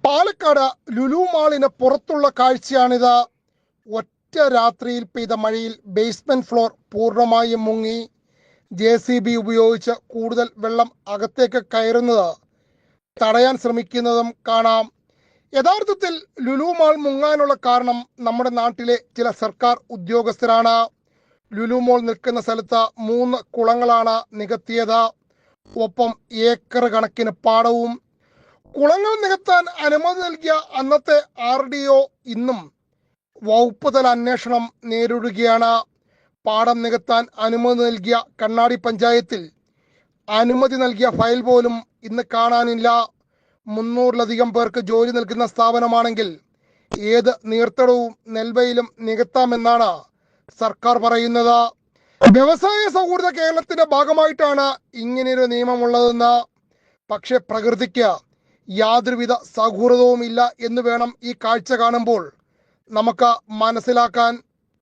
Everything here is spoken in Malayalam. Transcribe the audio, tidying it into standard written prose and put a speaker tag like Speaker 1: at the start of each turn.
Speaker 1: പാലക്കാട് ലുലു മാളിന് പുറത്തുള്ള കാഴ്ചയാണിത്. ഒറ്റ രാത്രിയിൽ പെയ്ത മഴയിൽ ബേസ്മെന്റ് ഫ്ലോർ പൂർണ്ണമായും മുങ്ങി. JCB ഉപയോഗിച്ച് കൂടുതൽ വെള്ളം അകത്തേക്ക് കയറുന്നത് തടയാൻ ശ്രമിക്കുന്നതും കാണാം. യഥാർത്ഥത്തിൽ ലുലു മാൾ മുങ്ങാനുള്ള കാരണം നമ്മുടെ നാട്ടിലെ ചില സർക്കാർ ഉദ്യോഗസ്ഥരാണ്. ലുലു മാൾ നിൽക്കുന്ന സ്ഥലത്ത് 3 കുളങ്ങളാണ് നികത്തിയത്. ഒപ്പം ഏക്കർ കണക്കിന് പാടവും. കുളങ്ങൾ നികത്താൻ അനുമതി നൽകിയ അന്നത്തെ RDO ഇന്നും വകുപ്പ് തല അന്വേഷണം നേരിടുകയാണ്. പാടം നികത്താൻ അനുമതി നൽകിയ കണ്ണാടി പഞ്ചായത്തിൽ അനുമതി നൽകിയ ഫയൽ പോലും ഇന്ന് കാണാനില്ല. 300-ലധികം പേർക്ക് ജോലി നൽകുന്ന സ്ഥാപനമാണെങ്കിൽ ഏത് നീർത്തടവും നെൽവയലും നികത്താമെന്നാണ് സർക്കാർ പറയുന്നത്. വ്യവസായ സൗഹൃദ കേരളത്തിന്റെ ഭാഗമായിട്ടാണ് ഇങ്ങനെയൊരു നിയമമുള്ളതെന്ന്. പക്ഷെ പ്രകൃതിക്ക് യാതൊരുവിധ സൗഹൃദവും ഇല്ല എന്ന് വേണം ഈ കാഴ്ച കാണുമ്പോൾ നമുക്ക് മനസ്സിലാക്കാൻ.